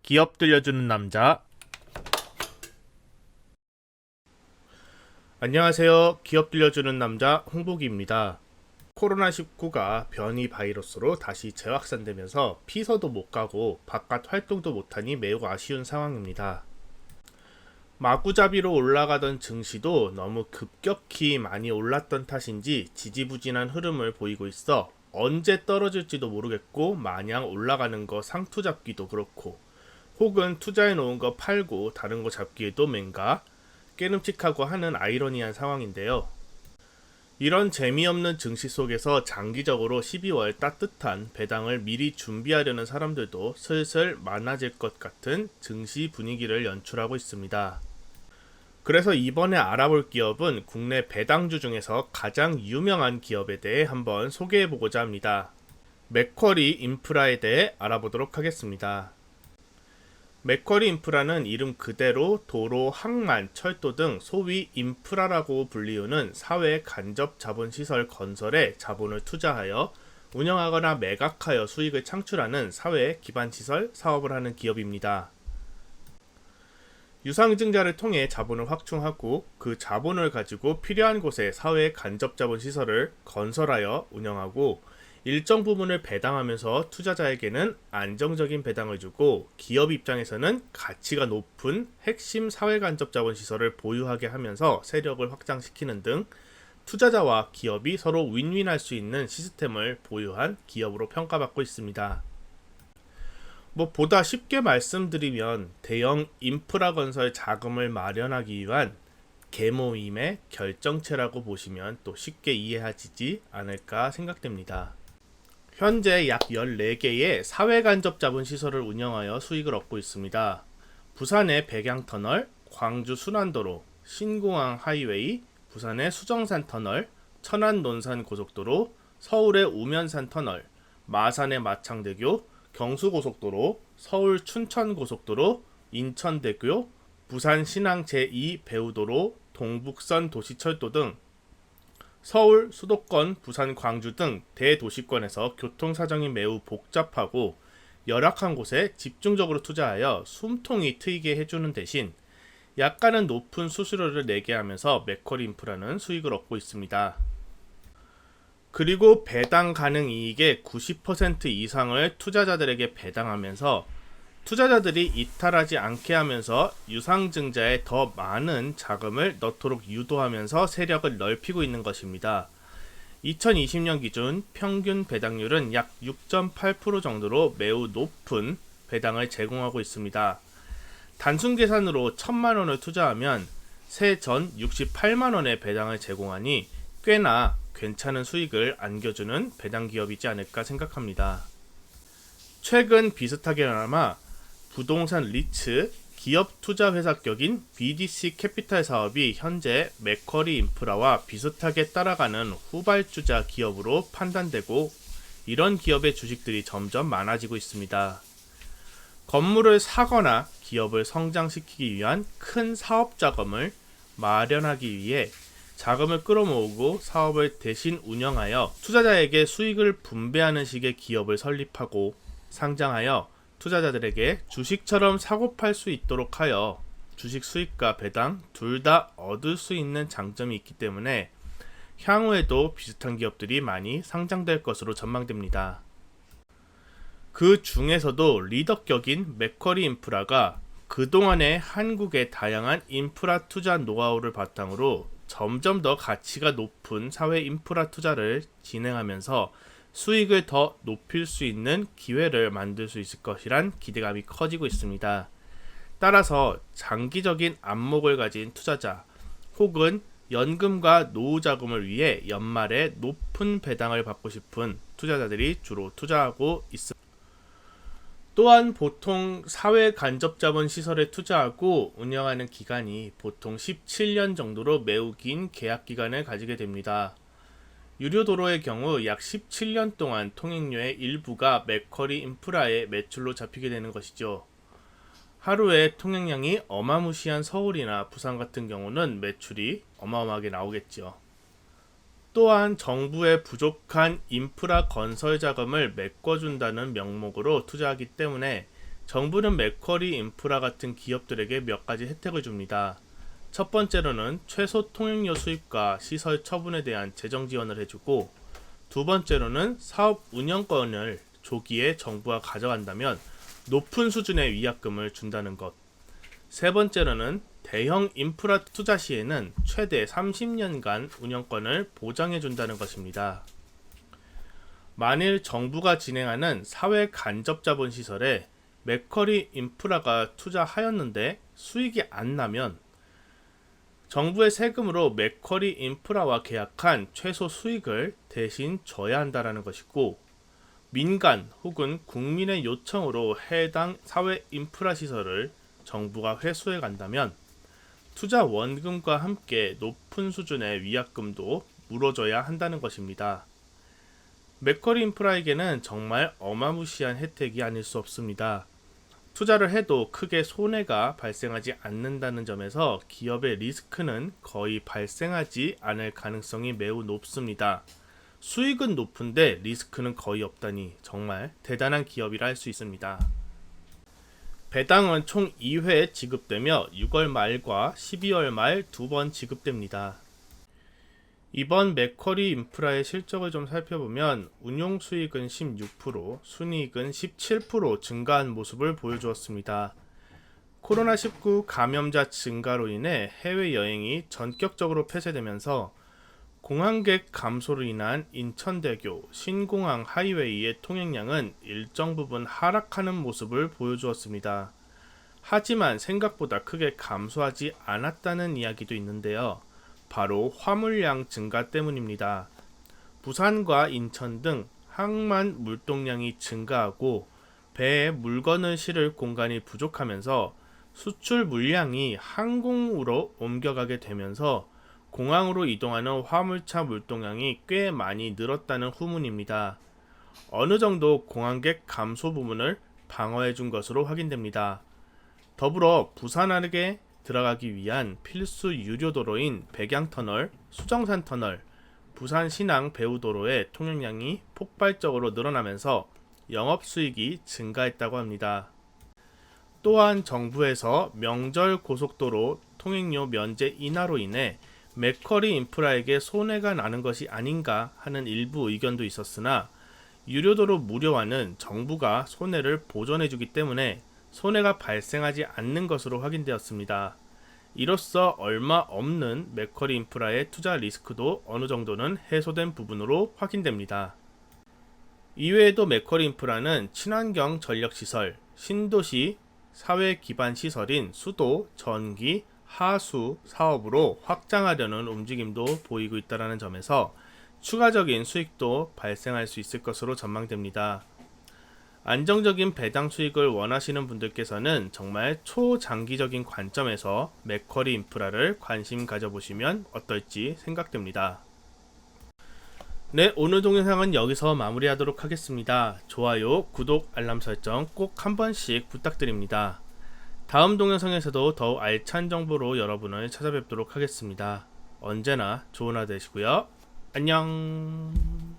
기업 들려주는 남자. 안녕하세요. 기업 들려주는 남자 홍복이입니다. 코로나19가 변이 바이러스로 다시 재확산되면서 피서도 못 가고 바깥 활동도 못하니 매우 아쉬운 상황입니다. 마구잡이로 올라가던 증시도 너무 급격히 많이 올랐던 탓인지 지지부진한 흐름을 보이고 있어 언제 떨어질지도 모르겠고 마냥 올라가는 거 상투 잡기도 그렇고 혹은 투자해 놓은 거 팔고 다른 거 잡기에도 맹가 깨름칙하고 하는 아이러니한 상황인데요. 이런 재미없는 증시 속에서 장기적으로 12월 따뜻한 배당을 미리 준비하려는 사람들도 슬슬 많아질 것 같은 증시 분위기를 연출하고 있습니다. 그래서 이번에 알아볼 기업은 국내 배당주 중에서 가장 유명한 기업에 대해 한번 소개해보고자 합니다. 맥쿼리 인프라에 대해 알아보도록 하겠습니다. 맥쿼리 인프라는 이름 그대로 도로, 항만, 철도 등 소위 인프라라고 불리우는 사회 간접 자본시설 건설에 자본을 투자하여 운영하거나 매각하여 수익을 창출하는 사회 기반시설 사업을 하는 기업입니다. 유상증자를 통해 자본을 확충하고 그 자본을 가지고 필요한 곳에 사회 간접 자본시설을 건설하여 운영하고 일정 부분을 배당하면서 투자자에게는 안정적인 배당을 주고 기업 입장에서는 가치가 높은 핵심 사회간접자본시설을 보유하게 하면서 세력을 확장시키는 등 투자자와 기업이 서로 윈윈할 수 있는 시스템을 보유한 기업으로 평가받고 있습니다. 보다 쉽게 말씀드리면 대형 인프라 건설 자금을 마련하기 위한 계모임의 결정체라고 보시면 또 쉽게 이해하시지 않을까 생각됩니다. 현재 약 14개의 사회간접 자본시설을 운영하여 수익을 얻고 있습니다. 부산의 백양터널, 광주 순환도로, 신공항 하이웨이, 부산의 수정산 터널, 천안 논산 고속도로, 서울의 우면산 터널, 마산의 마창대교, 경수고속도로, 서울 춘천 고속도로, 인천대교, 부산 신항 제2 배우도로, 동북선 도시철도 등 서울, 수도권, 부산, 광주 등 대도시권에서 교통사정이 매우 복잡하고 열악한 곳에 집중적으로 투자하여 숨통이 트이게 해주는 대신 약간은 높은 수수료를 내게 하면서 맥쿼리 인프라는 수익을 얻고 있습니다. 그리고 배당 가능 이익의 90% 이상을 투자자들에게 배당하면서 투자자들이 이탈하지 않게 하면서 유상증자에 더 많은 자금을 넣도록 유도하면서 세력을 넓히고 있는 것입니다. 2020년 기준 평균 배당률은 약 6.8% 정도로 매우 높은 배당을 제공하고 있습니다. 단순 계산으로 1,000만원을 투자하면 세전 68만원의 배당을 제공하니 꽤나 괜찮은 수익을 안겨주는 배당 기업이지 않을까 생각합니다. 최근 비슷하게나마 부동산 리츠, 기업 투자 회사 격인 BDC 캐피탈 사업이 현재 맥쿼리 인프라와 비슷하게 따라가는 후발주자 기업으로 판단되고 이런 기업의 주식들이 점점 많아지고 있습니다. 건물을 사거나 기업을 성장시키기 위한 큰 사업 자금을 마련하기 위해 자금을 끌어모으고 사업을 대신 운영하여 투자자에게 수익을 분배하는 식의 기업을 설립하고 상장하여 투자자들에게 주식처럼 사고 팔 수 있도록 하여 주식 수익과 배당 둘 다 얻을 수 있는 장점이 있기 때문에 향후에도 비슷한 기업들이 많이 상장될 것으로 전망됩니다. 그 중에서도 리더격인 맥쿼리 인프라가 그동안의 한국의 다양한 인프라 투자 노하우를 바탕으로 점점 더 가치가 높은 사회 인프라 투자를 진행하면서 수익을 더 높일 수 있는 기회를 만들 수 있을 것이란 기대감이 커지고 있습니다. 따라서 장기적인 안목을 가진 투자자 혹은 연금과 노후자금을 위해 연말에 높은 배당을 받고 싶은 투자자들이 주로 투자하고 있습니다. 또한 보통 사회 간접자본 시설에 투자하고 운영하는 기간이 보통 17년 정도로 매우 긴 계약 기간을 가지게 됩니다. 유료도로의 경우 약 17년 동안 통행료의 일부가 맥쿼리 인프라의 매출로 잡히게 되는 것이죠. 하루에 통행량이 어마무시한 서울이나 부산 같은 경우는 매출이 어마어마하게 나오겠죠. 또한 정부의 부족한 인프라 건설 자금을 메꿔준다는 명목으로 투자하기 때문에 정부는 맥쿼리 인프라 같은 기업들에게 몇 가지 혜택을 줍니다. 첫 번째로는 최소 통행료 수입과 시설 처분에 대한 재정 지원을 해주고, 두 번째로는 사업 운영권을 조기에 정부가 가져간다면 높은 수준의 위약금을 준다는 것. 세 번째로는 대형 인프라 투자 시에는 최대 30년간 운영권을 보장해 준다는 것입니다. 만일 정부가 진행하는 사회 간접 자본 시설에 맥쿼리 인프라가 투자하였는데 수익이 안 나면 정부의 세금으로 맥쿼리 인프라와 계약한 최소 수익을 대신 져야 한다는 것이고, 민간 혹은 국민의 요청으로 해당 사회 인프라 시설을 정부가 회수해 간다면 투자 원금과 함께 높은 수준의 위약금도 물어줘야 한다는 것입니다. 맥쿼리 인프라에게는 정말 어마무시한 혜택이 아닐 수 없습니다. 투자를 해도 크게 손해가 발생하지 않는다는 점에서 기업의 리스크는 거의 발생하지 않을 가능성이 매우 높습니다. 수익은 높은데 리스크는 거의 없다니 정말 대단한 기업이라 할 수 있습니다. 배당은 총 2회 지급되며 6월 말과 12월 말 2번 지급됩니다. 이번 맥쿼리 인프라의 실적을 좀 살펴보면 운용 수익은 16%, 순이익은 17% 증가한 모습을 보여주었습니다. 코로나19 감염자 증가로 인해 해외여행이 전격적으로 폐쇄되면서 공항객 감소로 인한 인천대교, 신공항 하이웨이의 통행량은 일정 부분 하락하는 모습을 보여주었습니다. 하지만 생각보다 크게 감소하지 않았다는 이야기도 있는데요. 바로 화물량 증가 때문입니다. 부산과 인천 등 항만 물동량이 증가하고 배에 물건을 실을 공간이 부족하면서 수출 물량이 항공으로 옮겨가게 되면서 공항으로 이동하는 화물차 물동량이 꽤 많이 늘었다는 후문입니다. 어느 정도 공항객 감소 부분을 방어해 준 것으로 확인됩니다. 더불어 부산항에 들어가기 위한 필수 유료도로인 백양터널, 수정산터널, 부산 신항 배후도로의 통행량이 폭발적으로 늘어나면서 영업수익이 증가했다고 합니다. 또한 정부에서 명절 고속도로 통행료 면제 인하로 인해 맥쿼리 인프라에게 손해가 나는 것이 아닌가 하는 일부 의견도 있었으나 유료도로 무료화는 정부가 손해를 보전해주기 때문에 손해가 발생하지 않는 것으로 확인되었습니다. 이로써 얼마 없는 맥쿼리 인프라의 투자 리스크도 어느 정도는 해소된 부분으로 확인됩니다. 이외에도 맥쿼리 인프라는 친환경 전력시설, 신도시 사회 기반 시설인 수도, 전기, 하수 사업으로 확장하려는 움직임도 보이고 있다는 점에서 추가적인 수익도 발생할 수 있을 것으로 전망됩니다. 안정적인 배당 수익을 원하시는 분들께서는 정말 초장기적인 관점에서 맥쿼리 인프라를 관심 가져보시면 어떨지 생각됩니다. 네, 오늘 동영상은 여기서 마무리하도록 하겠습니다. 좋아요, 구독, 알람 설정 꼭 한 번씩 부탁드립니다. 다음 동영상에서도 더욱 알찬 정보로 여러분을 찾아뵙도록 하겠습니다. 언제나 좋은 하루 되시고요. 안녕.